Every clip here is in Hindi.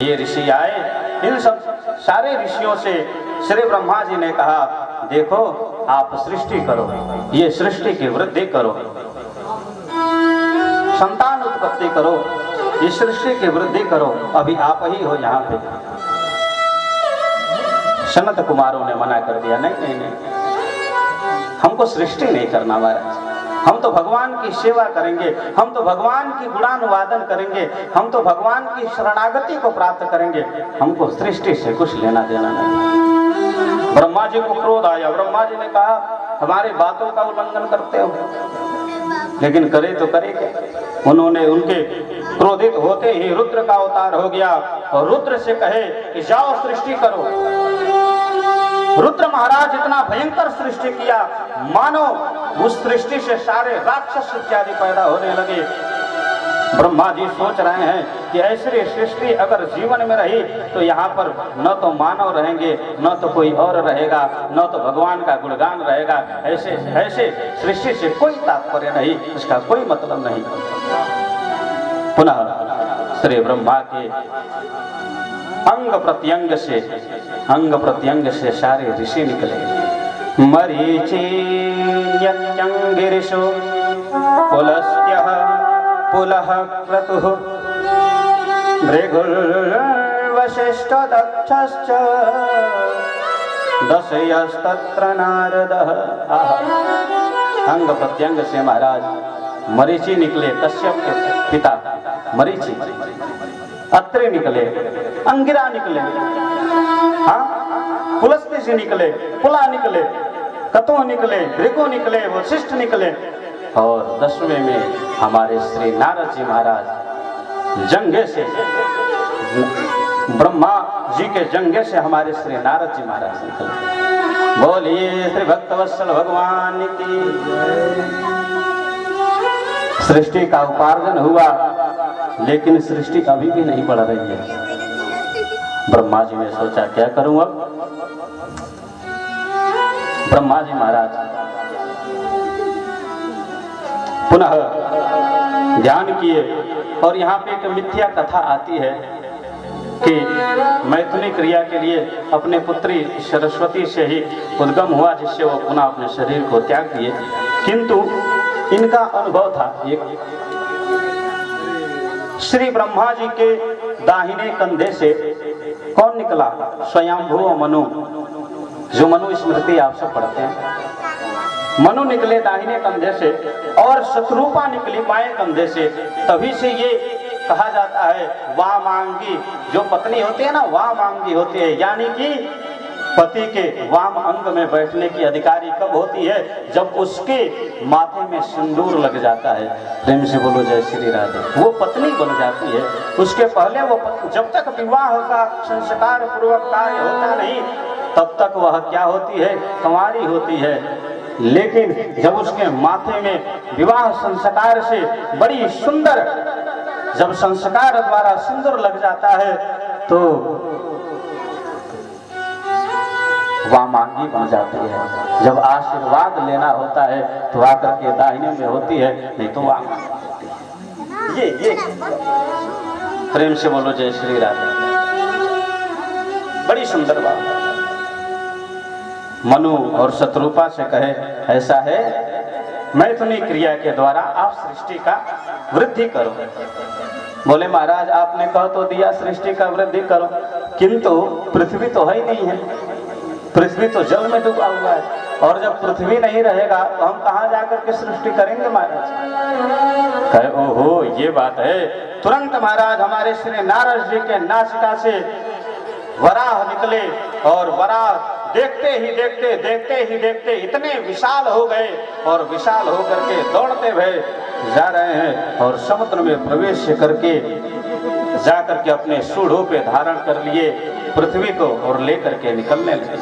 ये ऋषि आए, इन सब सारे ऋषियों से श्री ब्रह्मा जी ने कहा, देखो आप सृष्टि करो, ये सृष्टि की वृद्धि करो, संतान उत्पत्ति करो, ये सृष्टि की वृद्धि करो, अभी आप ही हो यहाँ पे। सनत कुमारों ने मना कर दिया, नहीं नहीं नहीं, हमको सृष्टि नहीं करना महाराज, हम तो भगवान की सेवा करेंगे, हम तो भगवान की गुणानुवादन करेंगे, हम तो भगवान की शरणागति को प्राप्त करेंगे, हमको सृष्टि से कुछ लेना देना नहीं। ब्रह्मा जी को क्रोध आया, ब्रह्मा जी ने कहा, हमारे बातों का उल्लंघन करते हो, लेकिन करे तो करे क्या। उन्होंने उनके क्रोधित होते ही रुद्र का अवतार हो गया और रुद्र से कहे कि जाओ सृष्टि करो। रुद्र महाराज इतना भयंकर सृष्टि किया, मानो उस सृष्टि से सारे राक्षस इत्यादि पैदा होने लगे। ब्रह्मा जी सोच रहे हैं कि ऐसी सृष्टि अगर जीवन में रही तो यहाँ पर न तो मानव रहेंगे, न तो कोई और रहेगा, न तो भगवान का गुणगान रहेगा। ऐसे ऐसे सृष्टि से कोई तात्पर्य नहीं, इसका कोई मतलब नहीं। पुनः श्री ब्रह्मा के अंग प्रत्यंग से सारे ऋषि निकले। मरीचि न्यत्यंगिरिषु पुलस्त्यः पुलः क्रतुः भृगुर्वसिष्ठ दक्षश्च दशयस्तत्र नारदः। अंग प्रत्यंग से महाराज मरीचि निकले, कश्यप के पिता मरीचि, अत्रि निकले, अंगिरा निकले, हाँ पुलस्त्य से निकले, पुला निकले, कतु निकले, भृगु निकले, वशिष्ठ निकले, और 10वें में हमारे श्री नारद जी महाराज जंघे से, ब्रह्मा जी के जंघे से हमारे श्री नारद जी महाराज निकले। बोलिए श्री भक्तवत्सल भगवान की। सृष्टि का उपार्जन हुआ, लेकिन सृष्टि अभी भी नहीं बढ़ रही है। ब्रह्मा जी ने सोचा क्या करूं अब। ब्रह्मा जी महाराज पुनः ध्यान किए, और यहाँ पे एक मिथ्या कथा आती है कि मैथुनी क्रिया के लिए अपने पुत्री सरस्वती से ही उद्गम हुआ, जिससे वो पुनः अपने शरीर को त्याग दिए। किंतु इनका अनुभव था एक, श्री ब्रह्मा जी के दाहिने कंधे से कौन निकला? स्वयंभू मनु, जो मनु स्मृति आप सब पढ़ते हैं। मनु निकले दाहिने कंधे से और शत्रुपा निकली बाएं कंधे से। तभी से ये कहा जाता है वामांगी, जो पत्नी होती है ना वामांगी होती है, यानी कि पति के वाम अंग में बैठने की अधिकारी कब होती है? जब उसके माथे में सिंदूर लग जाता है। प्रेम से बोलो जय श्री राधे। वो पत्नी बन जाती है। उसके पहले वो जब तक विवाह का संस्कार पूर्वक कार्य होता नहीं, तब तक वह क्या होती है? कुंवारी होती है। लेकिन जब उसके माथे में विवाह संस्कार से बड़ी सुंदर, जब संस्कार द्वारा सिंदूर लग जाता है, तो वामांगी बन जाती है। जब आशीर्वाद लेना होता है तो आकर के दाहिने में होती है, नहीं तो वामांगी। ये प्रेम से बोलो जय श्री राधे। बड़ी सुंदर बात। मनु और शत्रुपा से कहे ऐसा है, मैथुनी क्रिया के द्वारा आप सृष्टि का वृद्धि करो। बोले महाराज आपने कह तो दिया सृष्टि का वृद्धि करो, किंतु पृथ्वी तो है ही नहीं है, पृथ्वी तो जल में डूबा हुआ है, और जब पृथ्वी नहीं रहेगा तो हम कहाँ जाकर के सृष्टि करेंगे महाराज? कहे ओहो ये बात है। तुरंत महाराज हमारे श्री नारद जी के नासिका से वराह निकले, और वराह देखते ही देखते इतने विशाल हो गए, और विशाल होकर के दौड़ते हुए जा रहे हैं, और समुद्र में प्रवेश करके जाकर के अपने सूढ़ों पे धारण कर लिए पृथ्वी को, और लेकर के निकलने लगे।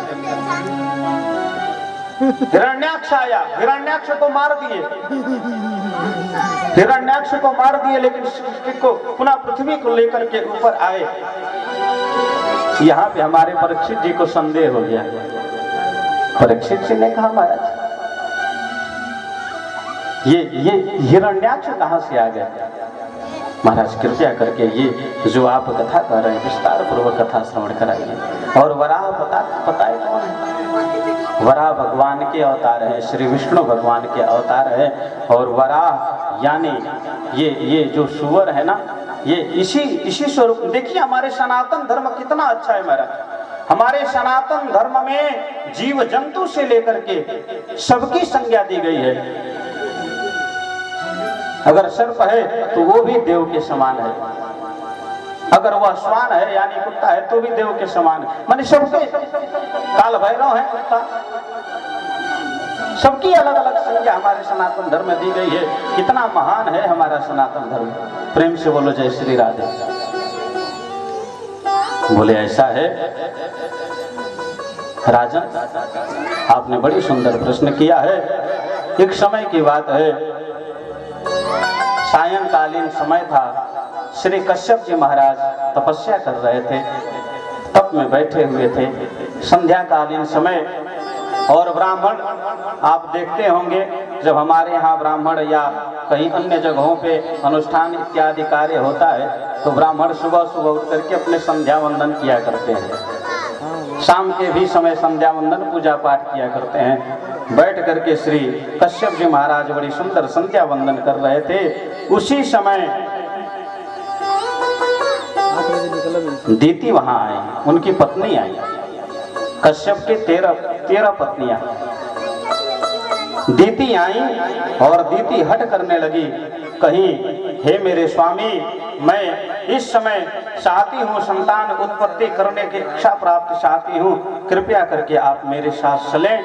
हिरण्याक्ष आया, हिरण्याक्ष को मार दिए, हिरण्याक्ष को मार दिए, लेकिन सृष्टि को पुनः पृथ्वी को लेकर के ऊपर आए। यहाँ पे हमारे परीक्षित जी को संदेह हो गया। परीक्षित जी ने कहा महाराज ये हिरण्याक्ष कहाँ से आ गए? महाराज कृपया करके ये जो आप कथा कर रहे हैं विस्तार पूर्वक कथा श्रवण कराइए। और वराह पता है कौन है? वराह भगवान के अवतार है, श्री विष्णु भगवान के अवतार है। और वराह यानी ये जो सुअर है ना, ये इसी स्वरूप। देखिए हमारे सनातन धर्म कितना अच्छा है महाराज। हमारे सनातन धर्म में जीव जंतु से लेकर के सबकी संज्ञा दी गई है। अगर सर्प है तो वो भी देव के समान है, अगर वह श्वान है यानी कुत्ता है तो भी देव के समान है। माने सबके, काल भैरव है कुत्ता, सबकी अलग अलग संज्ञा हमारे सनातन धर्म में दी गई है। कितना महान है हमारा सनातन धर्म। प्रेम से बोलो जय श्री राधे। बोले ऐसा है राजन, आपने बड़ी सुंदर प्रश्न किया है। एक समय की बात है, सायंकालीन समय था। श्री कश्यप जी महाराज तपस्या कर रहे थे, तप में बैठे हुए थे। संध्याकालीन समय, और ब्राह्मण आप देखते होंगे जब हमारे यहाँ ब्राह्मण या कहीं अन्य जगहों पे अनुष्ठान इत्यादि कार्य होता है तो ब्राह्मण सुबह सुबह उठ करके अपने संध्या वंदन किया करते हैं। शाम के भी समय संध्या वंदन पूजा पाठ किया करते हैं। बैठ करके श्री कश्यप जी महाराज बड़ी सुंदर संध्या वंदन कर रहे थे। उसी समय दीति वहां आई, उनकी पत्नी आई। कश्यप के 13 पत्नियां दीति आई और दीति हट करने लगी। कहीं हे मेरे स्वामी, मैं इस समय चाहती हूँ संतान उत्पत्ति करने की इच्छा प्राप्त चाहती हूँ, कृपया करके आप मेरे साथ चलें।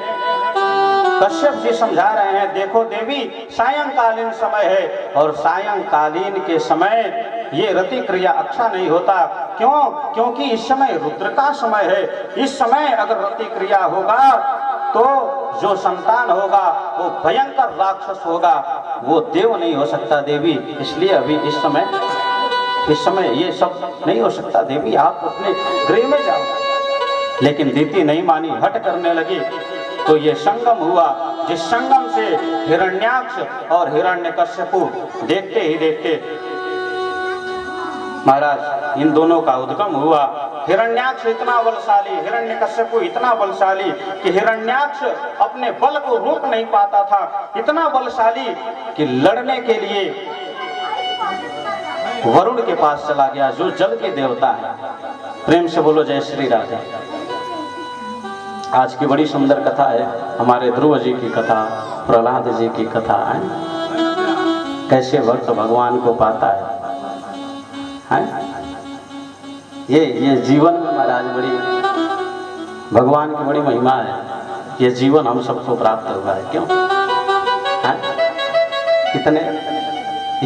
कश्यप जी समझा रहे हैं, देखो देवी सायंकालीन समय है और सायंकालीन के समय ये रति क्रिया अच्छा नहीं होता। क्यों? क्योंकि इस समय रुद्र का समय है। इस समय अगर रति क्रिया होगा तो जो संतान होगा वो भयंकर राक्षस होगा, वो देव नहीं हो सकता देवी। इसलिए अभी इस समय ये सब नहीं हो सकता देवी, आप अपने गृह में जाओ। लेकिन दीति नहीं मानी, हट करने लगी। तो ये संगम हुआ, जिस संगम से हिरण्याक्ष और हिरण्यकश्यपु देखते ही देखते महाराज इन दोनों का उद्गम हुआ। हिरण्याक्ष इतना बलशाली, हिरण्यकश्यपु इतना बलशाली कि हिरण्याक्ष अपने बल को रोक नहीं पाता था। इतना बलशाली कि लड़ने के लिए वरुण के पास चला गया, जो जल के देवता है। प्रेम से बोलो जय श्री राधे। आज की बड़ी सुंदर कथा है, हमारे ध्रुव जी की कथा, प्रहलाद जी की कथा है। कैसे भक्त भगवान को पाता है। ये जीवन में महाराज बड़ी भगवान की बड़ी महिमा है। ये जीवन हम सबको प्राप्त हुआ है। क्यों? कितने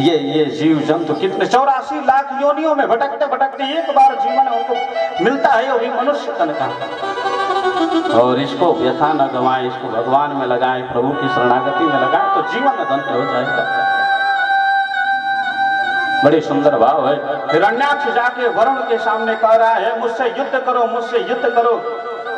ये जीव जंतु कितने 84 लाख योनियों में भटकते भटकते एक बार जीवन उनको मिलता है, वो भी मनुष्य तन का। और इसको व्यथा न गवाएं, इसको भगवान में लगाएं, प्रभु की शरणागति में लगाएं तो जीवन धन्य हो जाएगा। बड़ी सुंदर भाव है। हिरण्याक्ष जाके वरुण के सामने कह रहा है, मुझसे युद्ध करो, मुझसे युद्ध करो,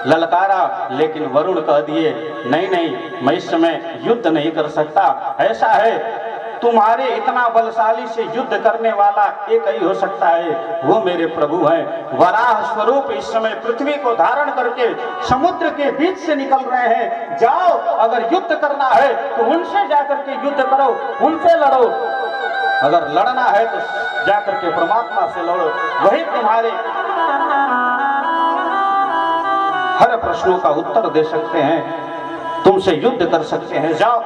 ललकारा। लेकिन वरुण कह दिए, नहीं, मैं इस समय युद्ध नहीं कर सकता। ऐसा है, तुम्हारे इतना बलशाली से युद्ध करने वाला एक ही हो सकता है, वो मेरे प्रभु हैं। वराह स्वरूप इस समय पृथ्वी को धारण करके समुद्र के बीच से निकल रहे हैं। जाओ, अगर युद्ध करना है तो उनसे जाकर के युद्ध करो, उनसे लड़ो। अगर लड़ना है तो जाकर के परमात्मा से लड़ो, वही तुम्हारे हर प्रश्नों का उत्तर दे सकते हैं, तुमसे युद्ध कर सकते हैं। जाओ।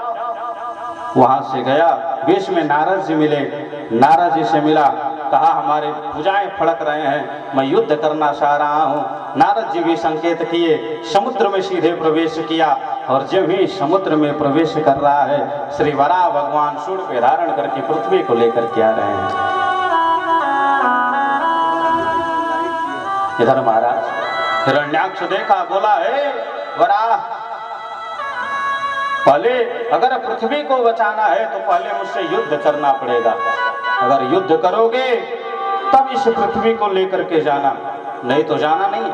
वहां से गया, बीच में नारद जी मिले। नारद जी से मिला, कहा हमारे भुजाएं फड़क रहे हैं, मैं युद्ध करना चाह रहा हूं। नारद जी भी संकेत किए, समुद्र में सीधे प्रवेश किया। और जब ही समुद्र में प्रवेश कर रहा है, श्री वराह भगवान सूंड पे धारण करके पृथ्वी को लेकर के आ रहे हैं। इधर महाराज हिरण्याक्ष देखा, बोला, हे वराह, पहले अगर पृथ्वी को बचाना है तो पहले मुझसे युद्ध करना पड़ेगा। अगर युद्ध करोगे तब इस पृथ्वी को लेकर के जाना, नहीं तो जाना नहीं।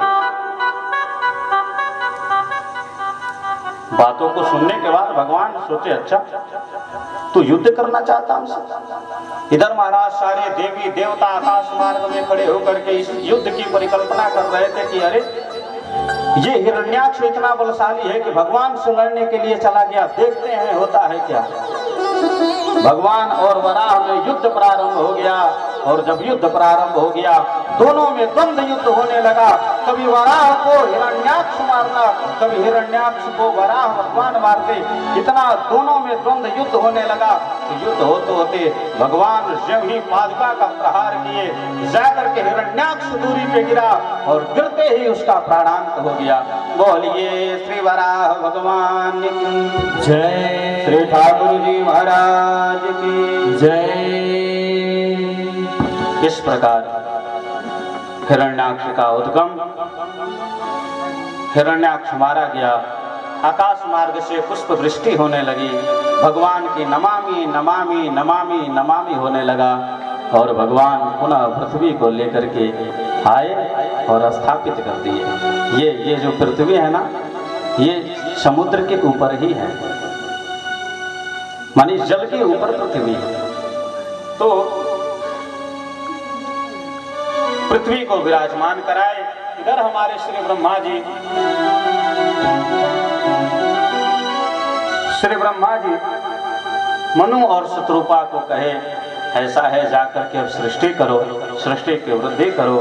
बातों को सुनने के बाद भगवान सोचे, अच्छा तू युद्ध करना चाहता हमसे, इधर महाराज सारे देवी देवता आकाश मार्ग में खड़े होकर के इस युद्ध की परिकल्पना कर रहे थे कि अरे ये हिरण्याक्ष इतना बलशाली है कि भगवान से लड़ने के लिए चला गया, देखते हैं होता है क्या। भगवान और वराह में युद्ध प्रारंभ हो गया, और जब युद्ध प्रारंभ हो गया दोनों में द्वंद युद्ध होने लगा। कभी वराह को हिरण्याक्ष मारना, कभी हिरण्याक्ष को वराह भगवान मारते, इतना दोनों में द्वंद युद्ध होने लगा। तो युद्ध होते होते भगवान जब ही पादुका का प्रहार किए, जाकर के हिरण्याक्ष दूरी पे गिरा और गिरते ही उसका प्राणांत हो गया। बोलिए श्री वराह भगवान की जय, श्री ठाकुर जी महाराज की जय। इस प्रकार हिरण्याक्ष का उद्गम, हिरण्याक्ष मारा गया, आकाश मार्ग से पुष्प वृष्टि होने लगी, भगवान की नमामि नमामि नमामि नमामि होने लगा, और भगवान पुनः पृथ्वी को लेकर के आए और स्थापित कर दिए। ये जो पृथ्वी है ना, ये समुद्र के ऊपर ही है, मानी जल के ऊपर पृथ्वी है। तो पृथ्वी को विराजमान कराए। इधर हमारे श्री ब्रह्मा जी मनु और शत्रुपा को कहे ऐसा है जाकर के अब सृष्टि करो, सृष्टि की वृद्धि करो।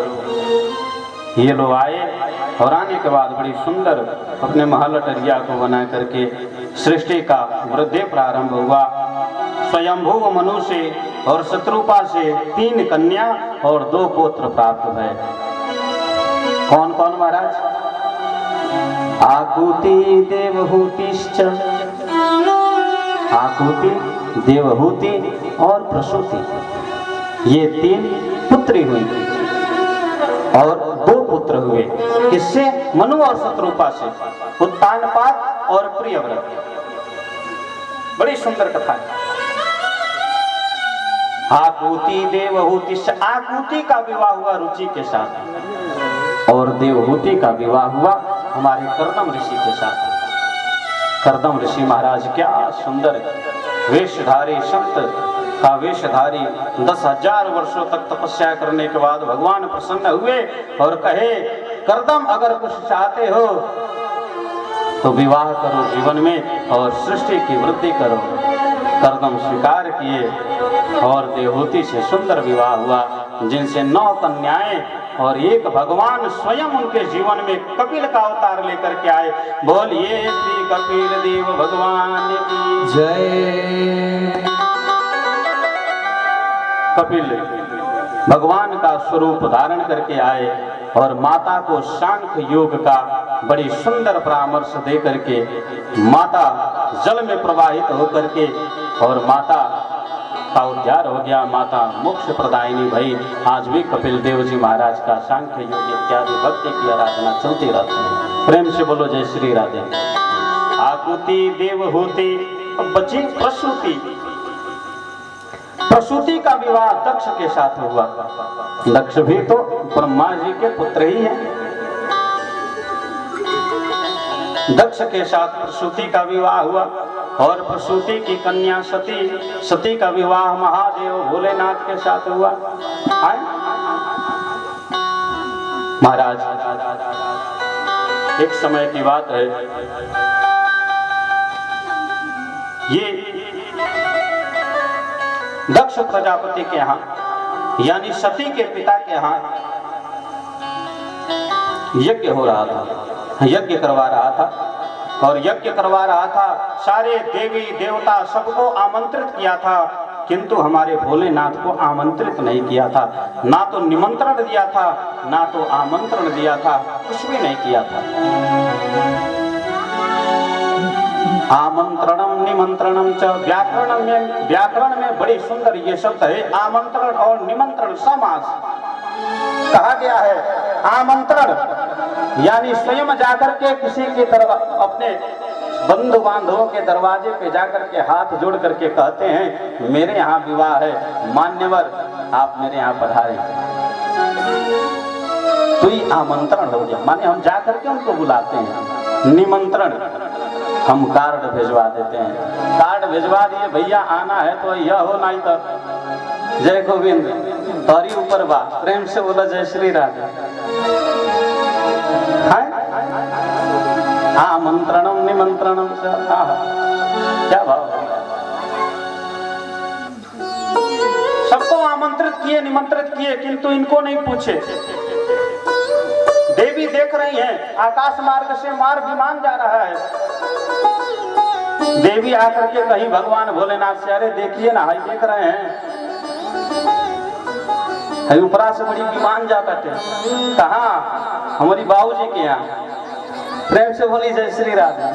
ये लोग आए और आने के बाद बड़ी सुंदर अपने महल अटरिया को बना करके सृष्टि का वृद्धि प्रारंभ हुआ। स्वयंभू मनु से और शत्रुपा से 3 कन्या और 2 पुत्र प्राप्त हुए। कौन कौन महाराज? आकुति देवहूतिश्च, आकुति देवहूति और प्रसूति, ये 3 पुत्री हुई और 2 पुत्र हुए। किससे? मनु और शत्रुपा से, उत्तानपाद और प्रियव्रत। बड़ी सुंदर कथा है। आकुति देवहूति, आकुति का विवाह हुआ रुचि के साथ, और देवहूति का विवाह हुआ हमारे कर्दम ऋषि के साथ। कर्दम ऋषि महाराज क्या सुंदर वेशधारी, संत का वेशधारी, 10,000 वर्षों तक तपस्या करने के बाद भगवान प्रसन्न हुए और कहे कर्दम अगर कुछ चाहते हो तो विवाह करो जीवन में और सृष्टि की वृद्धि करो। कर्दम स्वीकार किए और देवहूति से सुंदर विवाह हुआ, जिनसे 9 कन्याएं और एक भगवान स्वयं उनके जीवन में कपिल का अवतार लेकर के आए। बोलिए श्री कपिल देव भगवान की जय। कपिल भगवान का स्वरूप धारण करके आए और माता को सांख्य योग का बड़ी सुंदर परामर्श दे करके माता जल में प्रवाहित होकर के, और माता का उद्धार हो गया, माता मोक्ष प्रदायिनी भई। आज भी कपिल देव जी महाराज का सांख्य योग इत्यादि भक्ति की आराधना चलती रहती है। प्रेम से बोलो जय श्री राधे। आकुति देवहूति, बची प्रसूति। प्रसूति का विवाह दक्ष के साथ हुआ। दक्ष भी तो ब्रह्मा जी के पुत्र ही हैं। दक्ष के साथ प्रसूति का विवाह हुआ, और प्रसूति की कन्या सती, सती का विवाह महादेव भोलेनाथ के साथ हुआ। महाराज एक समय की बात है, ये दक्ष प्रजापति के यहाँ यानी सती के पिता के यहाँ यज्ञ हो रहा था, यज्ञ करवा रहा था। और यज्ञ करवा रहा था, सारे देवी देवता सबको आमंत्रित किया था, किंतु हमारे भोलेनाथ को आमंत्रित नहीं किया था। ना तो निमंत्रण दिया था, ना तो आमंत्रण दिया था, कुछ भी नहीं किया था। आमंत्रणम निमंत्रणम च, व्याकरण में बड़ी सुंदर ये शब्द है। आमंत्रण और निमंत्रण समास कहा गया है। आमंत्रण यानी स्वयं जाकर के किसी की तरफ, अपने बंधु बांधवों के दरवाजे पे जाकर के हाथ जोड़ करके कहते हैं मेरे यहाँ विवाह है, मान्यवर आप मेरे यहाँ पधारे, तो ये आमंत्रण हो गया। माने हम जाकर के उनको बुलाते हैं। निमंत्रण हम कार्ड भिजवा देते हैं, कार्ड भिजवा दिए भैया आना है तो यह हो, नहीं तो जय गोविंद तोरी ऊपर बा, प्रेम से बोला जय श्री राधे। आमंत्रणम निमंत्रणम से क्या भाव। सबको आमंत्रित किए निमंत्रित किए किंतु इनको नहीं पूछे। देवी देख रही है आकाश मार्ग से विमान जा रहा है। देवी आकर के कहीं भगवान भोलेनाथ से, अरे देखिए ना, हाई देख रहे हैं ऊपरा से बड़ी विमान जाता है। कहाँ? हमारी बाबूजी के यहाँ। प्रेम से बोली जय श्री राधे।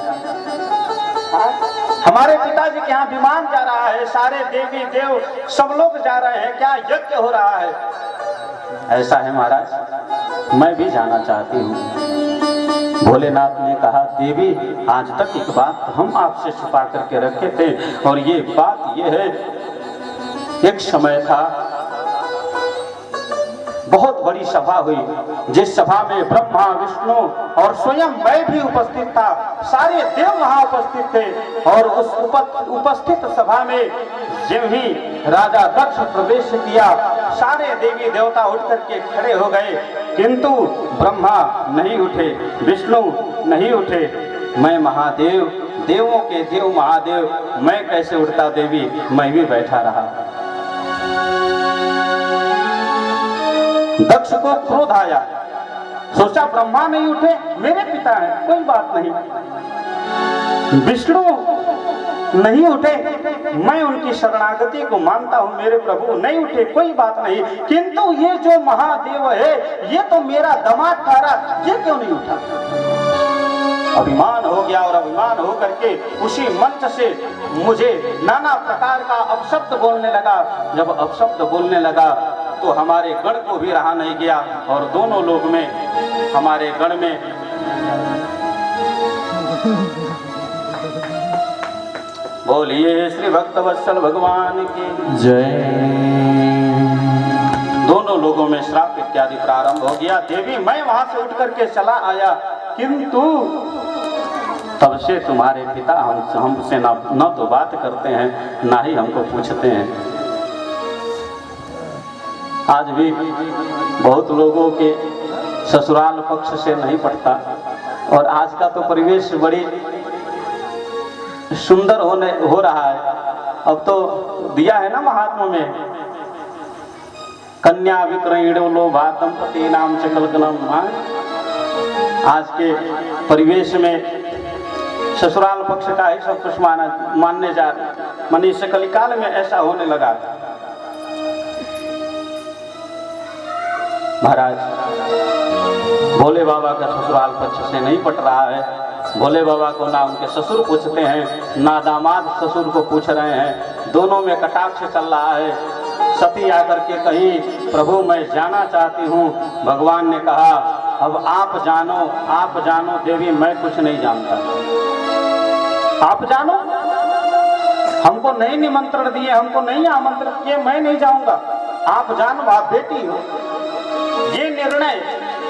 हमारे पिताजी के यहाँ विमान जा रहा है, सारे देवी देव सब लोग जा रहे हैं, क्या यज्ञ हो रहा है। ऐसा है महाराज, मैं भी जाना चाहती हूँ। भोलेनाथ ने कहा, देवी आज तक एक बात हम आपसे छुपा करके रखे थे, और ये बात ये है, एक समय था बहुत बड़ी सभा हुई, जिस सभा में ब्रह्मा विष्णु और स्वयं मैं भी उपस्थित था, सारे देव वहां उपस्थित थे। और उस उपस्थित सभा में जब ही राजा दक्ष प्रवेश किया, सारे देवी देवता उठ करके खड़े हो गए, किंतु ब्रह्मा नहीं उठे, विष्णु नहीं उठे। मैं महादेव, देवों के देव महादेव, मैं कैसे उठता देवी, मैं भी बैठा रहा। दक्ष को क्रोध आया, सोचा ब्रह्मा नहीं उठे, मेरे पिता हैं, कोई बात नहीं। विष्णु नहीं उठे, मैं उनकी शरणागति को मानता हूं, मेरे प्रभु नहीं उठे, कोई बात नहीं। किंतु ये जो महादेव है, ये तो मेरा दामाद ठहरा, ये क्यों नहीं उठा। अभिमान हो गया, और अभिमान हो करके उसी मंच से मुझे नाना प्रकार का अपशब्द बोलने लगा। जब अपशब्द बोलने लगा तो हमारे गण को भी रहा नहीं गया, और दोनों लोग में, हमारे गण में बोलिए श्री भक्त वत्सल भगवान की जय। दोनों लोगों में श्राप इत्यादि प्रारंभ हो गया। देवी मैं वहां से उठ करके चला आया, किंतु तब से तुम्हारे पिता हमसे न तो बात करते हैं, ना ही हमको पूछते हैं। आज भी बहुत लोगों के ससुराल पक्ष से नहीं पड़ता, और आज का तो परिवेश बड़ी सुंदर हो रहा है। अब तो दिया है ना महात्मा में, कन्या विक्रयणो लोभा दंपति नाम चकलकलम। आज के परिवेश में ससुराल पक्ष का ही सब कुछ मानने जा रहे, मनीष कलिकाल में ऐसा होने लगा। महाराज, भोले बाबा का ससुराल पक्ष से नहीं पट रहा है। भोले बाबा को ना उनके ससुर पूछते हैं, ना दामाद ससुर को पूछ रहे हैं, दोनों में कटाक्ष चल रहा है। सती आकर के कही, प्रभु मैं जाना चाहती हूँ। भगवान ने कहा, अब आप जानो देवी, मैं कुछ नहीं जानता। आप जानो, हमको नहीं निमंत्रण दिए, हमको नहीं आमंत्रित किए, मैं नहीं जाऊंगा। आप जानो, आप बेटी हो। ये निर्णय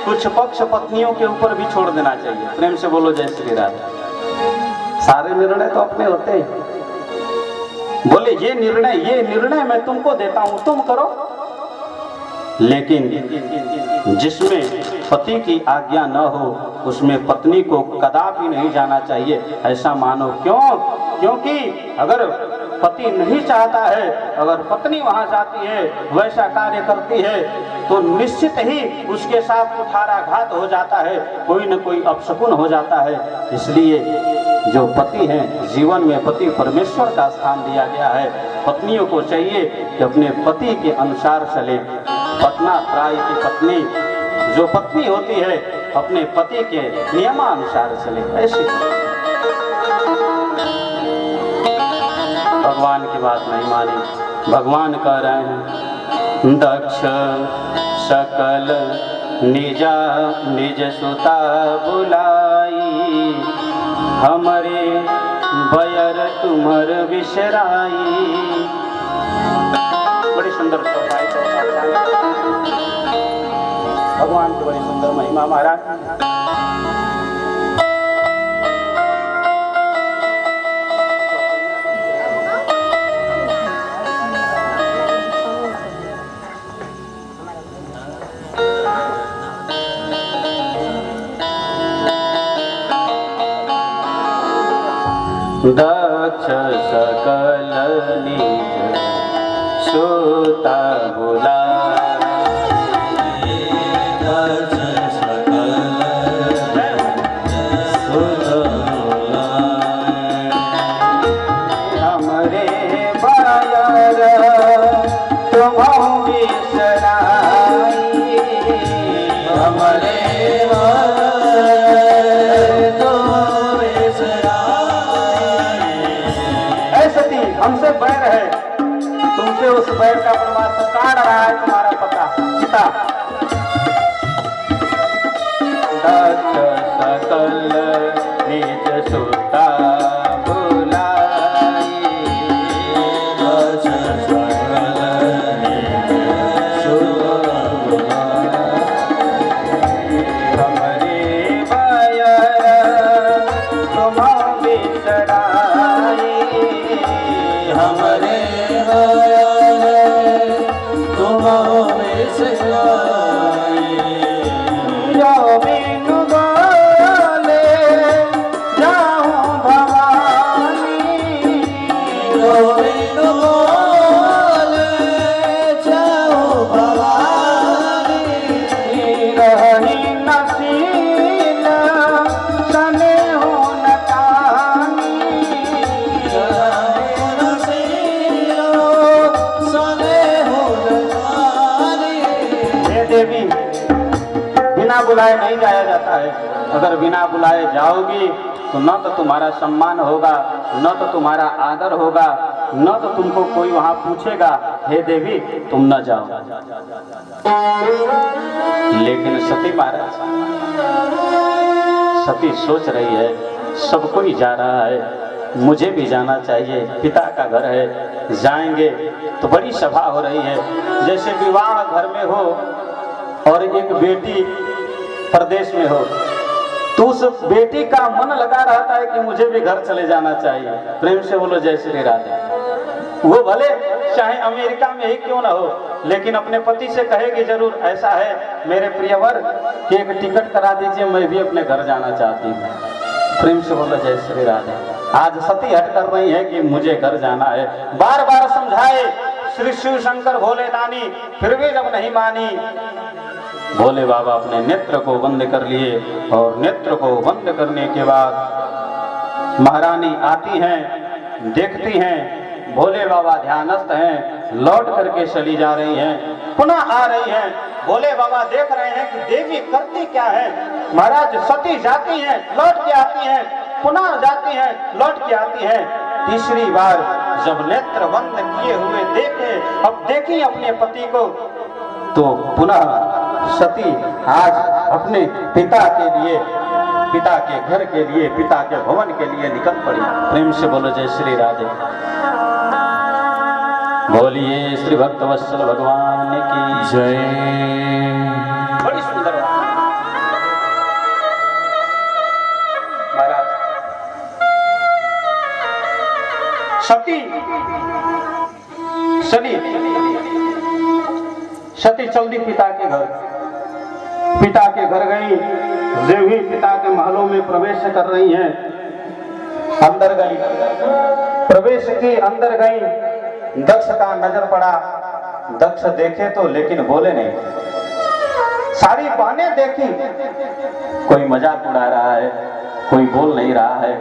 कुछ पक्ष पत्नियों के ऊपर भी छोड़ देना चाहिए। प्रेम से बोलो जय श्री राधे। सारे निर्णय तो अपने होते हैं। बोले ये निर्णय मैं तुमको देता हूं, तुम करो, लेकिन जिसमें पति की आज्ञा न हो उसमें पत्नी को कदापि नहीं जाना चाहिए, ऐसा मानो। क्यों? क्योंकि अगर पति नहीं चाहता है, अगर पत्नी वहां जाती है, वैसा कार्य करती है, तो निश्चित ही उसके साथ कुठाराघात हो जाता है, कोई न कोई अपशकुन हो जाता है। इसलिए जो पति हैं, जीवन में पति परमेश्वर का स्थान दिया गया है। पत्नियों को चाहिए कि अपने पति के अनुसार चले। पत्ना प्राय की पत्नी, जो पत्नी होती है, अपने पति के नियमानुसार चले। ऐसी भगवान की बात नहीं मानी। भगवान कह रहे हैं, दक्ष सकल निज सुता बुलाई, हमरे बयर तुम्हर विसराई। बड़ी सुंदर चौपाई, भगवान की बड़ी सुंदर महिमा। महाराज दक्ष सकल निज सुता बुलाए, दक्ष सकल सुता बुलाए। हमरे बायर तुम्हु बिसराई, हमरे सती हमसे बैर है, तुमसे उस बैर का परमात्मा काट रहा है तुम्हारा पिता। दक्ष सकल निज सुता बुलाई, दक्ष सकल निज सुता बुलाई। हमरे बायर तुम्हु बिसराई, हमरे तुम्हारे बिसराई। जो बिनु बोले जाऊं भवानी, जो बिनु बोले जाऊं भवानी। रही नसीन सने हो न तानी, हे देवी बिना बुलाए नहीं जाया जाता है। अगर बिना बुलाए जाओगी तो न तो तुम्हारा सम्मान होगा, न तो तुम्हारा आदर होगा, न तो तुमको कोई वहां पूछेगा हे देवी तुम न जाओ। लेकिन सती महाराज, सती सोच रही है सब कोई जा रहा है, मुझे भी जाना चाहिए, पिता का घर है, जाएंगे तो बड़ी सभा हो रही है। जैसे विवाह घर में हो और एक बेटी प्रदेश में हो तो उस बेटी का मन लगा रहता है कि मुझे भी घर चले जाना चाहिए। प्रेम से बोलो जय श्री राधे। वो भले चाहे अमेरिका में ही क्यों ना हो, लेकिन अपने पति से कहेगी जरूर ऐसा है मेरे प्रियवर कि एक टिकट करा दीजिए, मैं भी अपने घर जाना चाहती हूँ। प्रेम से बोलो जय श्री राधे। आज सती हट कर रही है कि मुझे घर जाना है। बार बार समझाए श्री शिव शंकर भोले दानी, फिर भी जब नहीं मानी, भोले बाबा अपने नेत्र को बंद कर लिए और नेत्र को बंद करने के बाद महारानी आती हैं, देखती हैं भोले बाबा ध्यानस्थ हैं, लौट करके चली जा रही हैं, पुनः आ रही हैं। भोले बाबा देख रहे हैं कि देवी करती क्या है। महाराज सती जाती हैं, लौट के आती हैं, पुनः जाती हैं, लौट के आती हैं। तीसरी बार जब नेत्र बंद किए हुए देखे, अब देखी अपने पति को, तो पुनः सती आज अपने पिता के लिए, पिता के घर के लिए, पिता के भवन के लिए निकल पड़ी। प्रेम से बोलो जय श्री राधे। बोलिए श्री भक्तवत्सल भगवान की जय। बड़ी सुंदर बात महाराज। सती चल दी पिता के घर। पिता के घर गई, देवी पिता के महलों में प्रवेश कर रही हैं। अंदर गई, प्रवेश की, अंदर गई, दक्ष का नजर पड़ा। दक्ष देखे तो लेकिन बोले नहीं। सारी बहनें देखी, कोई मजाक उड़ा रहा है, कोई बोल नहीं रहा है।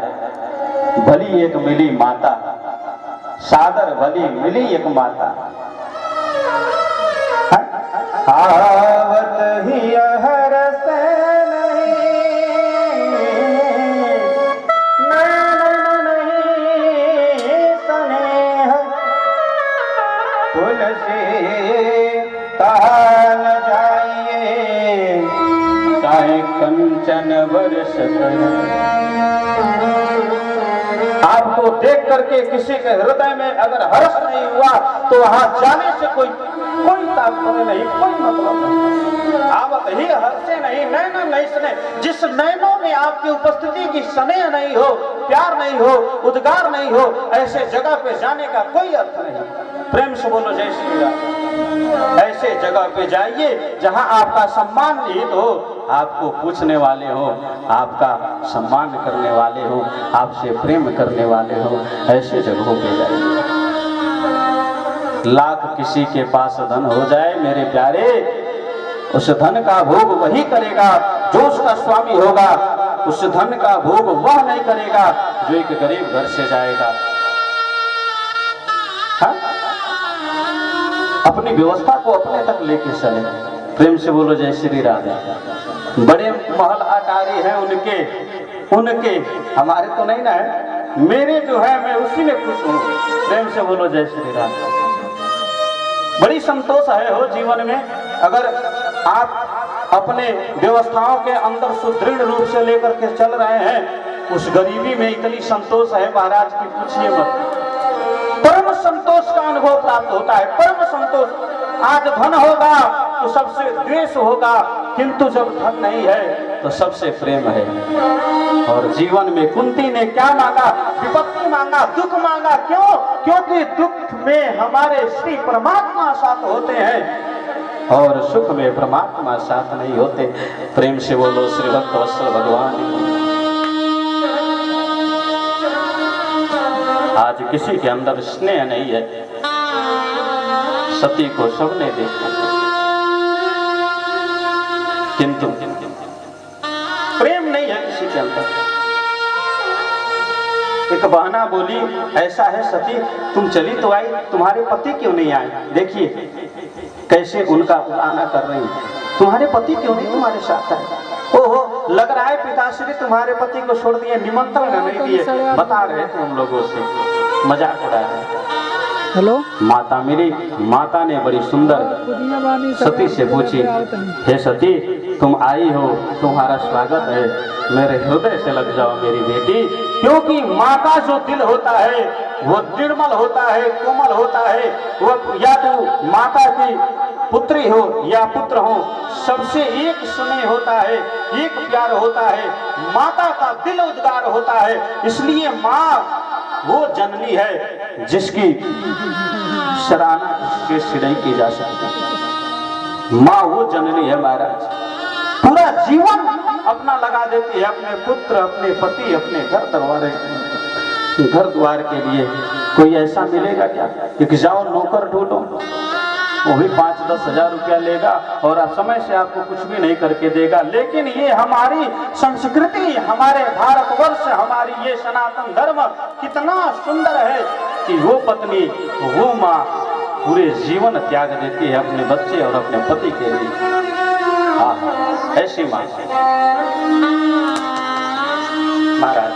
भली एक मिली माता, सादर भली मिली एक माता। आवत ही हरस तुलसी तान जाइए, चाहे कंचन वर्ष करे। आपको देख करके किसी के हृदय में अगर हर्ष नहीं हुआ तो वहां जाने से कोई कोई तात्पर्य नहीं, कोई मतलब नहीं। आवत ही हर्षे नहीं नैन नहीं सने, जिस नैनों में आपकी उपस्थिति की स्नेह नहीं हो, प्यार नहीं हो, उद्गार नहीं हो, ऐसे जगह पे जाने का कोई अर्थ नहीं। प्रेम से बोलो जय श्री राम। ऐसे जगह पे जाइए जहां आपका सम्मान निहित हो, आपको पूछने वाले हो, आपका सम्मान करने वाले हो, आपसे प्रेम करने वाले हो, ऐसे जगहों पे जाइए। लाख किसी के पास धन हो जाए मेरे प्यारे, उस धन का भोग वही करेगा जो उसका स्वामी होगा। उस धन का भोग वह नहीं करेगा जो एक गरीब घर से जाएगा। हाँ? अपनी व्यवस्था को अपने तक लेके चले। प्रेम से बोलो जय श्री राधे। बड़े महल अटारी हैं उनके हमारे तो नहीं ना है, मेरे जो है मैं उसी में खुश हूँ। प्रेम से बोलो जय श्री राधे। बड़ी संतोष है हो जीवन में, अगर आप अपने व्यवस्थाओं के अंदर सुदृढ़ रूप से लेकर के चल रहे हैं। उस गरीबी में इतनी संतोष है महाराज की पूछिए मत। परम संतोष का अनुभव प्राप्त होता है, परम संतोष। आज धन होगा तो सबसे द्वेष होगा, किंतु जब धन नहीं है तो सबसे प्रेम है। और जीवन में कुंती ने क्या मांगा? विपत्ति मांगा, दुख मांगा। क्यों? क्योंकि दुख में हमारे श्री परमात्मा साथ होते हैं और सुख में परमात्मा साथ नहीं होते। प्रेम से बोलो श्री भक्त वत्सल भगवान। आज किसी के अंदर स्नेह नहीं है, सती को सबने देखा, किंतु प्रेम नहीं है किसी के अंदर। एक बहना बोली, ऐसा है सती तुम चली तो आई, तुम्हारे पति क्यों नहीं आए? देखिए कैसे उनका उलाहना कर रही है, तुम्हारे पति क्यों नहीं तुम्हारे साथ आए? ओहो, लग रहा है पिताश्री तुम्हारे पति को छोड़ दिए, निमंत्रण नहीं दिए। बता रहे थे हम लोगों से, मजाक उड़ा रहे। हेलो माता मेरी माता ने बड़ी सुंदर सती से पूछी, हे सती तुम आई हो, तुम्हारा स्वागत है, मेरे हृदय से लग जाओ मेरी बेटी। क्योंकि माँ का जो दिल होता है वो निर्मल होता है, कोमल होता है। वो या तो माता की पुत्री हो या पुत्र हो, सबसे एक स्नेह होता है, एक प्यार होता है, माता का दिल उद्गार होता है। इसलिए माँ वो जननी है जिसकी सराहना के सिर नहीं की जा सकती। माँ वो जननी है महाराज, पूरा जीवन अपना लगा देती है अपने पुत्र, अपने पति, अपने घर द्वार के लिए। कोई ऐसा मिलेगा क्या कि जाओ नौकर ढूंढो, वो भी 5-10 हजार रुपया लेगा और समय से आपको कुछ भी नहीं करके देगा। लेकिन ये हमारी संस्कृति, हमारे भारतवर्ष, हमारी ये सनातन धर्म कितना सुंदर है कि वो पत्नी, वो माँ पूरे जीवन त्याग देती है अपने बच्चे और अपने पति के लिए। हाँ, ऐसी माँ महाराज,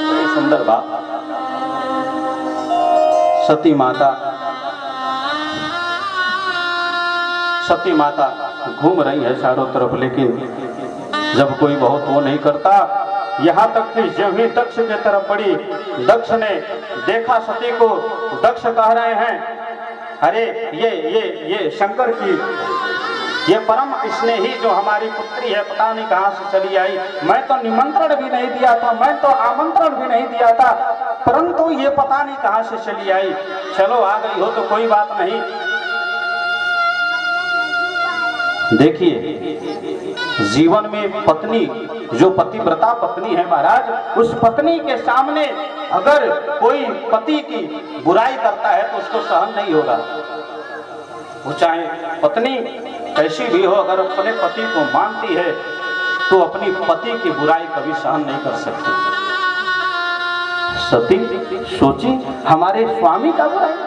बड़ी सुंदर बात। सती माता घूम रही है चारों तरफ, लेकिन जब कोई बहुत वो नहीं करता, यहाँ तक कि जब ही दक्ष की तरफ बढ़ी, दक्ष ने देखा सती को, दक्ष कह रहे हैं, अरे ये शंकर की ये परम स्नेही जो हमारी पुत्री है पता नहीं कहाँ से चली आई। मैं तो निमंत्रण भी नहीं दिया था, मैं तो आमंत्रण भी नहीं दिया था, परंतु ये पता नहीं कहाँ से चली आई। चलो आ गई हो तो कोई बात नहीं। देखिए जीवन में पत्नी, जो पतिव्रता पत्नी है महाराज, उस पत्नी के सामने अगर कोई पति की बुराई करता है तो उसको सहन नहीं होगा। वो चाहे पत्नी कैसी भी हो, अगर अपने पति को मानती है तो अपनी पति की बुराई कभी सहन नहीं कर सकती। सती सोची, हमारे स्वामी का बुराई,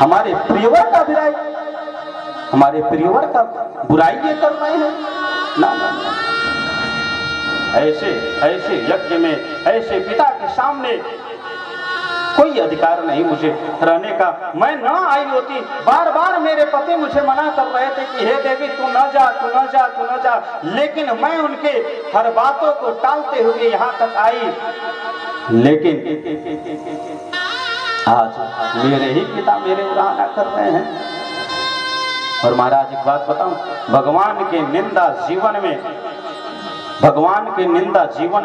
हमारे प्रियवर का बुराई, हमारे प्रियवर का बुराई ये कर रहे हैं ना, ना, ना। ऐसे यज्ञ में, ऐसे पिता के सामने कोई अधिकार नहीं मुझे रहने का। मैं न आई होती, बार बार मेरे पति मुझे मना कर रहे थे कि हे देवी तू न जा, तू न जा, तू न जा, लेकिन मैं उनके हर बातों को टालते हुए यहाँ तक आई। लेकिन आज मेरे ही पिता मेरे उड़ाना कर रहे हैं। और महाराज एक बात बताऊं, भगवान की निंदा जीवन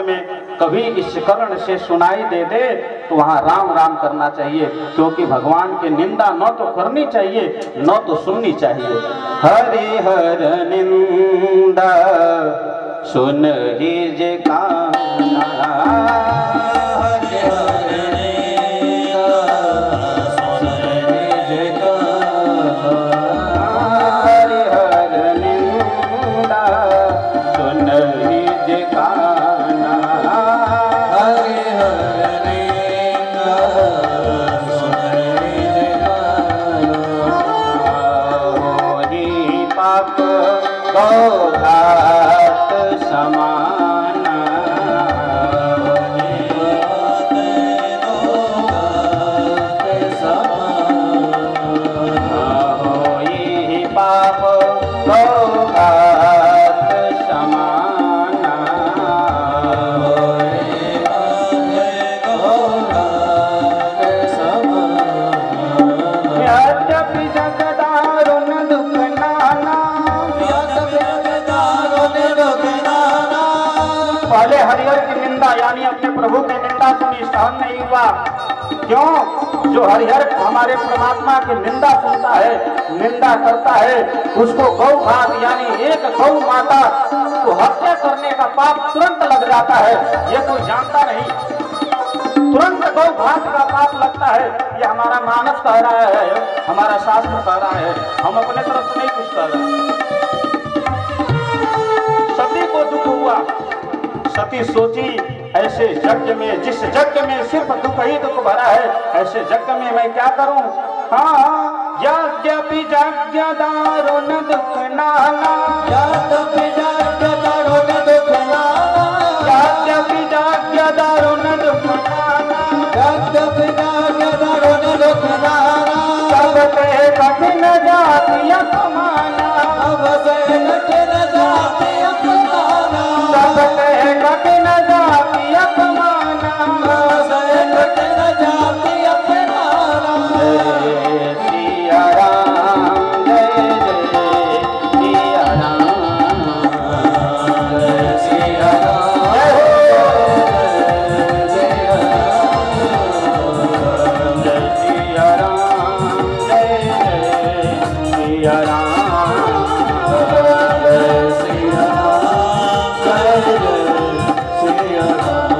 में कभी इस कर्ण से सुनाई दे दे तो वहां राम राम करना चाहिए, क्योंकि भगवान की निंदा न तो करनी चाहिए न तो सुननी चाहिए। हरि हर निंदा सुन लीजे कान्हा, हरि हर निंदा सुन लीजे कान्हा, हरि हर निंदा सुन लीजे कान्हा, हरि हर निंदा सुन लीजे कान्हा। होई पाप को घात समाना, होई पाप को घात समाना, यद्यपि जगदारुण दुख नाना। पहले हरिहर की निंदा यानी अपने प्रभु की निंदा सुनी, सहन नहीं हुआ। क्यों? जो हरिहर हमारे परमात्मा की निंदा सुनता है, निंदा करता है, उसको गौ घात यानी एक गौ माता को हत्या करने का पाप तुरंत लग जाता है। ये कोई जानता नहीं, तुरंत गौ घात का पाप लगता है। ये हमारा मानस कह रहा है, हमारा शास्त्र कह रहा है, हम अपने तरफ से नहीं कुछ कह रहे। सती को दुख हुआ, सती सोची ऐसे यज्ञ में, जिस यज्ञ में सिर्फ दुख ही दुख भरा है, ऐसे यज्ञ में मैं क्या करूं? हाँ, यज्ञपि यज्ञ दारुण दुख नाना, यद्यपि यज्ञ दारुण दुख नाना, यज्ञपि यज्ञ दारुण दुख नाना, यद्यपि यज्ञ दारुण दुख नाना, सबसे कठिन जाति अपमाना, सबसे कठिन जाति अपमाना, सबसे कठिन जाति अपमाना, सबसे कठिन जाति अपमाना। जय सिया राम, जय जय सिया राम, जय सिया राम, जय सिया राम, जय जय सिया राम, जय सिया राम, जय जय सिया राम।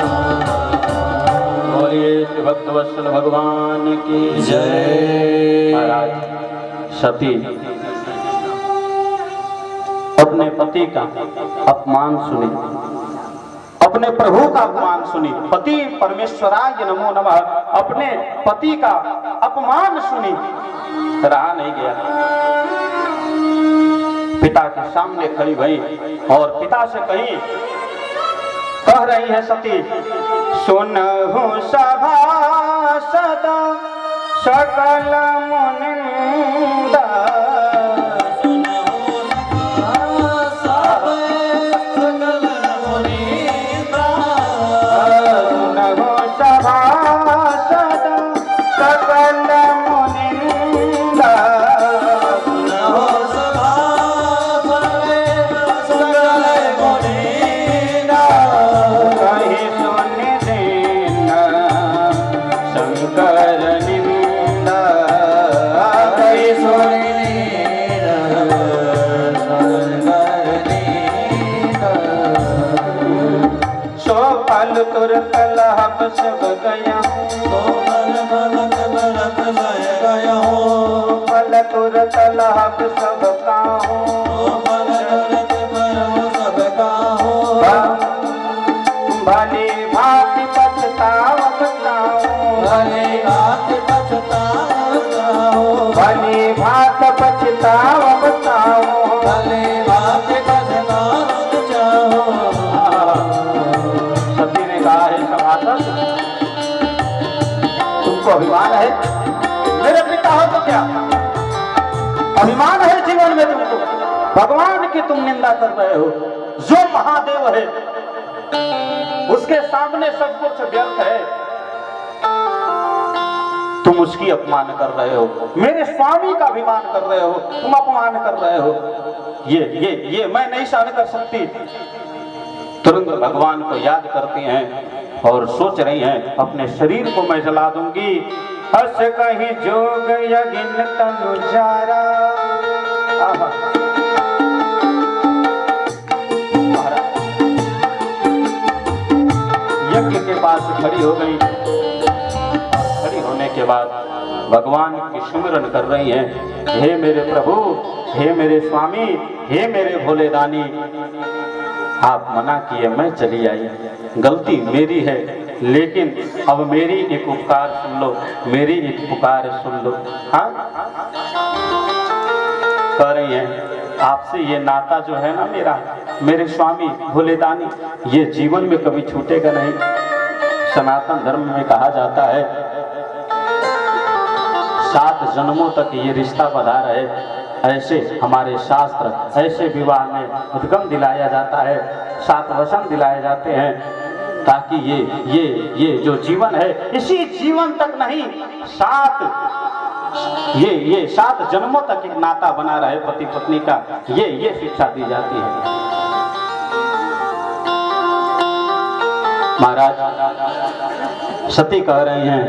बोलिए श्री भक्तवत्सल भगवान की जय। महाराज सती अपने पति का अपमान सुनी, अपने प्रभु का अपमान सुनी, पति परमेश्वराय नमो नमः, अपने पति का अपमान सुनी, रहा नहीं गया। पिता के सामने खड़ी भई और पिता से कह रही है सती, सुनहु सभासद सकल मुनिंदा, सुनहु सभासद सकल मुनिंदा, कहीं सुन देना शंकर निंदा, कहीं सुन सो फल तुरत लाभ सब गया, फल तुरत लाभ सब काहू, भली भांति पछतावत काहू, भली भांत पछतावत काहू। सती ने कहा है सभासद, तुमको अभिमान है? मेरे पिता हो तो क्या अभिमान है जीवन में तुमको? भगवान की तुम निंदा कर रहे हो, जो महादेव है उसके सामने सब कुछ व्यर्थ है। तुम तुम उसकी अपमान कर रहे हो, मेरे स्वामी का अभिमान कर रहे हो, तुम अपमान कर रहे हो। ये मैं नहीं सहन कर सकती। तुरंत भगवान को याद करती हैं और सोच रही हैं अपने शरीर को मैं जला दूंगी। हस कहीं जोग यगिन तनु जारा। यज्ञ के पास खड़ी हो गई। खड़ी होने के बाद भगवान की सुमिरन कर रही हैं, हे मेरे प्रभु, हे मेरे स्वामी, हे मेरे भोले दानी, आप मना किए मैं चली आई, गलती मेरी है, लेकिन अब मेरी एक उपकार सुन लो, मेरी एक पुकार सुन लो। हाँ, कह रही हैं आपसे ये नाता जो है ना मेरा, मेरे स्वामी भोले दानी, ये जीवन में कभी छूटेगा नहीं। सनातन धर्म में कहा जाता है 7 जन्मों तक ये रिश्ता बधा रहे, ऐसे हमारे शास्त्र, ऐसे विवाह में उद्गम दिलाया जाता है, 7 वचन दिलाए जाते हैं, ताकि ये जो जीवन है इसी जीवन तक नहीं, 7 जन्मों तक एक नाता बना रहे पति पत्नी का, ये शिक्षा दी जाती है। महाराज सती कह रही हैं,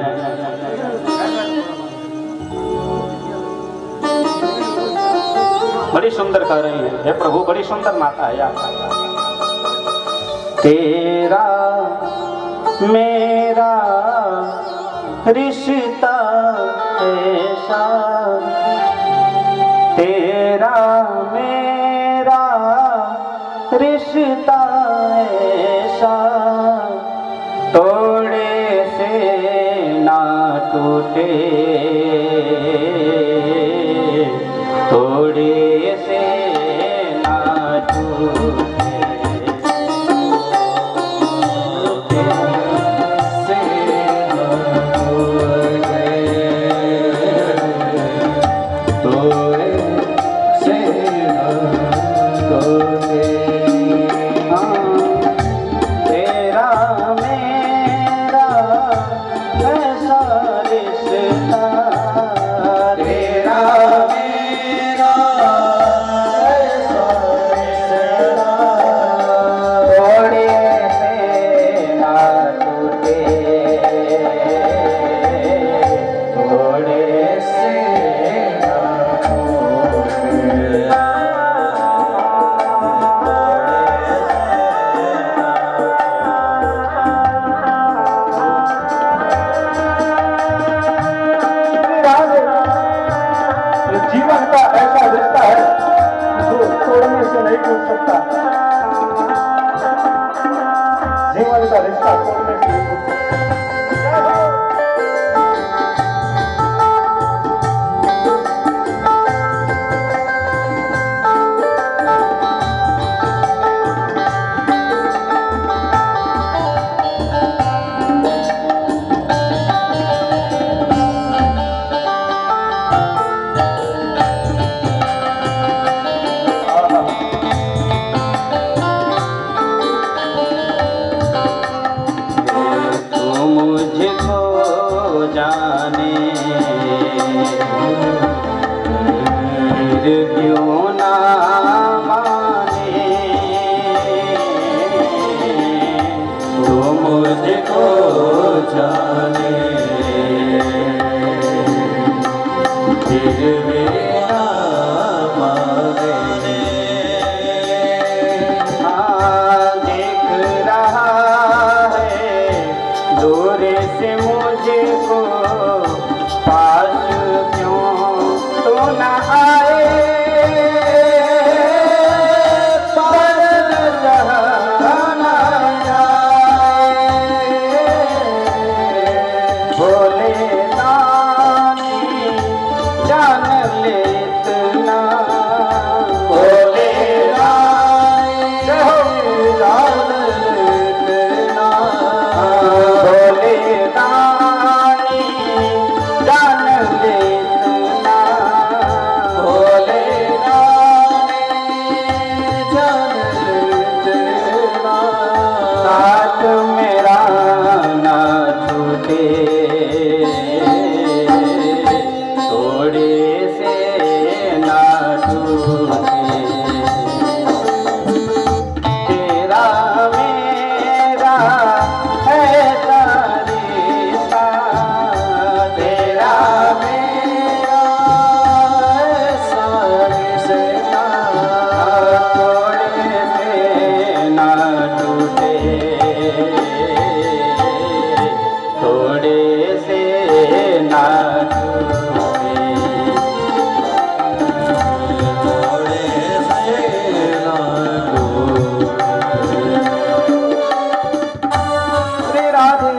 बड़ी सुंदर कह रही है, हे प्रभु बड़ी सुंदर नाता है आपका। तेरा मेरा रिश्ता ऐसा, तेरा मेरा रिश्ता ऐसा, तोड़े से ना टूटे, तोड़े से ना टूटे। थोड़े से ना छूटे, थोड़े से ना टूटे। श्री राधे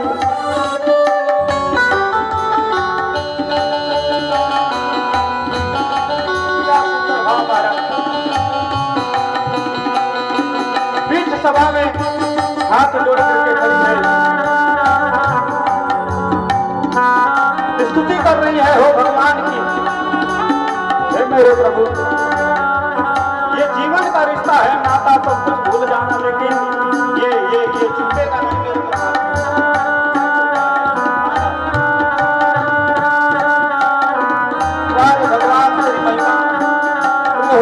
क्या सुंदर भाव हमारा। बीच सभा में हाथ जोड़ करके खड़ी है, स्तुति कर रही है हो भगवान की। हे मेरे प्रभु, ये जीवन का रिश्ता है, नाता सब कुछ भूल जाना, लेकिन ये छूटेगा नहीं मेरे प्रभु। जय भगवान तेरी महिमा हो।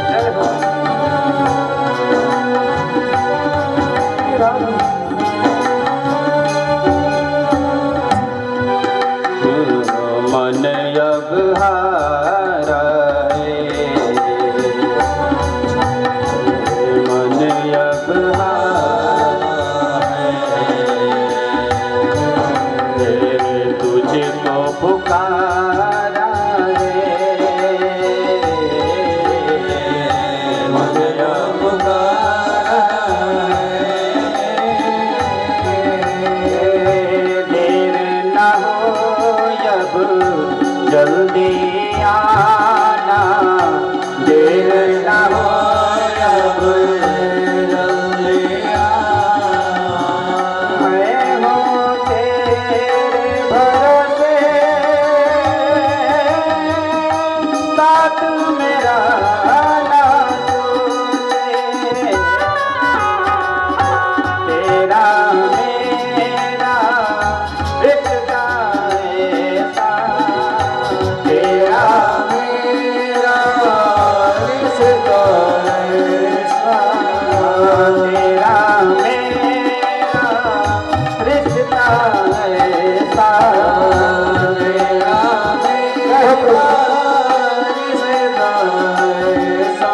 जय हो। मन अब हारा है, मन अब हारा है, तुझको पुकारा है, मन अब पुकारा देर न हो अब जल्दी आना, देर न हो अब जल्दी मैं हूँ तेरे भरोसे, साथ मेरा ना छूटे, तेरा मेरा रिश्ता ऐसा, तेरा मेरा रिश्ता ऐसा, तेरा मेरा रिश्ता ऐसा, मेरा मेरा रिश्ता ऐसा,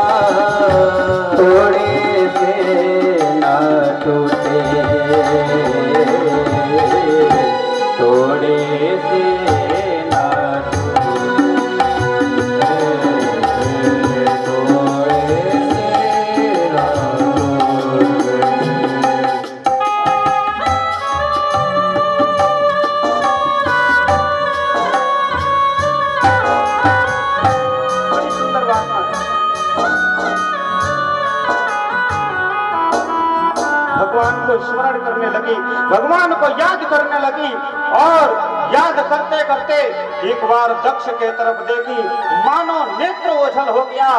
थोड़े से ना टूटे, थोड़े से ना थोड़े से ना टूटे। बड़ी सुंदर बात है। भगवान को स्मरण करने लगी, भगवान को याद करने लगी, और याद करते करते एक बार दक्ष के तरफ देखी, मानो नेत्र ओझल हो गया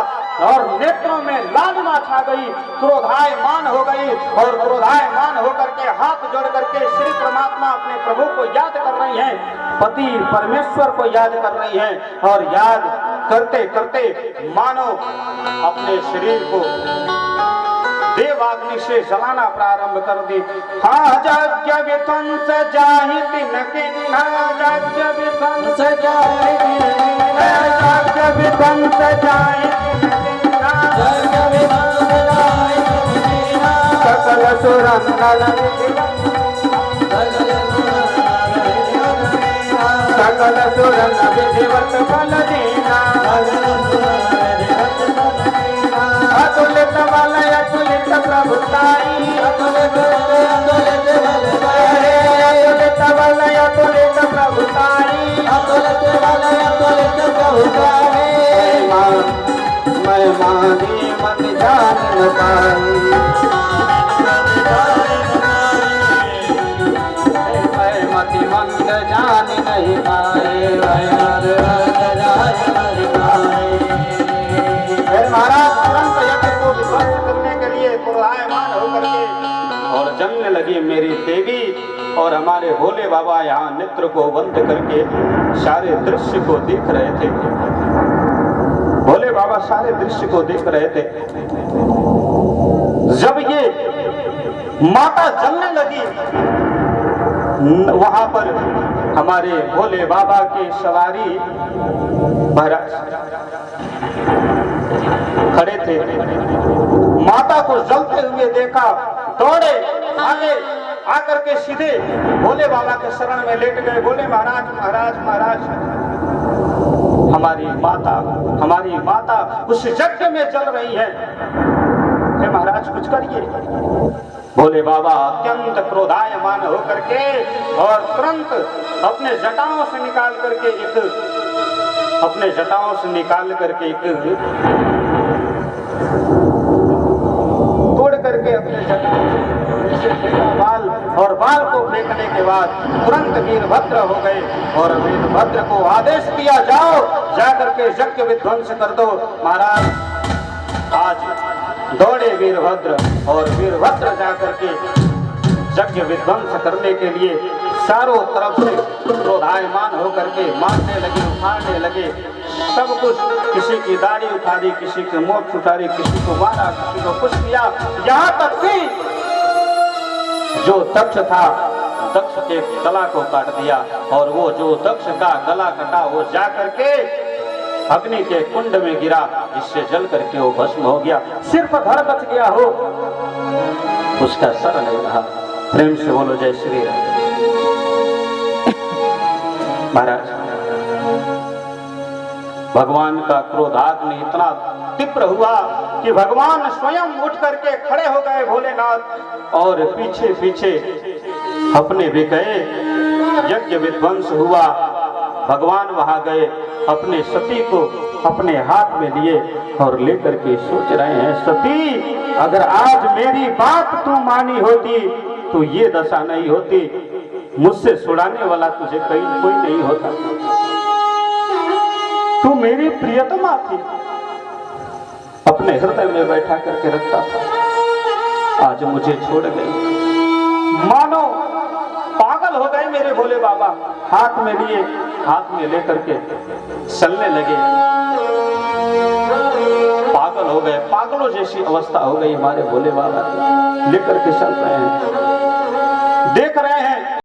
और नेत्रों में लालिमा छा गई, क्रोधायमान हो गई, और क्रोधायमान होकर के हाथ जोड़ करके श्री परमात्मा अपने प्रभु को याद कर रही हैं, पति परमेश्वर को याद कर रही हैं, और याद करते करते मानो अपने शरीर को देवाग्नि से जलाना प्रारंभ कर दी। हाँ यज्ञ विध्वंस जाहि तिन किन्हा, यज्ञ विध्वंस जाहि तिन किन्हा, यज्ञ विध्वंस जाहि तिन किन्हा, जग विधान जाय तिन्हा, सकल सुरंदन विधिवत, सकल सुरन विधिवत फल दीना, अतुलित बल अतुलित प्रभुताई, अतुलित बल अतुलित प्रभुताई, मैं मानी मत जान न पाई, मैं मति मंद जान नहीं पाए, महाराज तुरंत यज्ञ को विध्वंस करने के लिए क्रोधायमान होकर के और जमने लगी मेरी देवी, और हमारे भोले बाबा यहाँ नेत्र को बंद करके सारे दृश्य को देख रहे थे। भोले बाबा सारे दृश्य को देख रहे थे। जब ये माता जलने लगी। वहां पर हमारे भोले बाबा की सवारी महाराज खड़े थे। माता को जलते हुए देखा, दौड़े आगे आकर के सीधे भोले बाबा के शरण में लेट गए। बोले महाराज महाराज महाराज, हमारी माता उस यज्ञ में जल रही है, हे महाराज कुछ करिए। भोले बाबा अत्यंत क्रोधायमान होकर के और तुरंत अपने जटाओं से निकाल करके एक तोड़ करके अपने जटाओं से फेंका बाल, और बाल को फेंकने के बाद तुरंत वीरभद्र हो गए और वीरभद्र को आदेश दिया, जाओ जाकर के यज्ञ विध्वंस कर दो। महाराज आज दौड़े वीरभद्र, और वीरभद्र जाकर के यज्ञ विध्वंस करने के लिए चारों तरफ से क्रोधायमान होकर के मारने लगे, उखाड़ने लगे, सब कुछ, किसी की दाढ़ी उखाड़ी, किसी की मोछ उखाड़ी, किसी को मारा, किसी को कुछ किया। यहाँ तक कि जो दक्ष था, दक्ष के गला को काट दिया, और वो जो दक्ष का गला कटा वो जाकर के अग्नि के कुंड में गिरा, जिससे जल करके वो भस्म हो गया। सिर्फ धड़ बच गया हो, उसका सर नहीं रहा। प्रेम से बोलो जय श्री राम। महाराज भगवान का क्रोधाग्नि इतना तीव्र हुआ कि भगवान स्वयं उठ करके खड़े हो गए भोलेनाथ, और पीछे पीछे अपने भी गए। यज्ञ विध्वंस हुआ, भगवान वहां गए, अपने सती को अपने हाथ में लिए और लेकर के सोच रहे हैं, सती अगर आज मेरी बात तू मानी होती तो ये दशा नहीं होती, मुझसे छुड़ाने वाला तुझे कोई नहीं होता, तू मेरी प्रियतमा थी, अपने हृदय में बैठा करके रखता था, आज मुझे छोड़ गई। मानो पागल हो गए मेरे भोले बाबा, हाथ में लिए, हाथ में लेकर के चलने लगे, पागल हो गए, पागलों जैसी अवस्था हो गई हमारे भोले बाबा, लेकर के चल रहे हैं, देख रहे हैं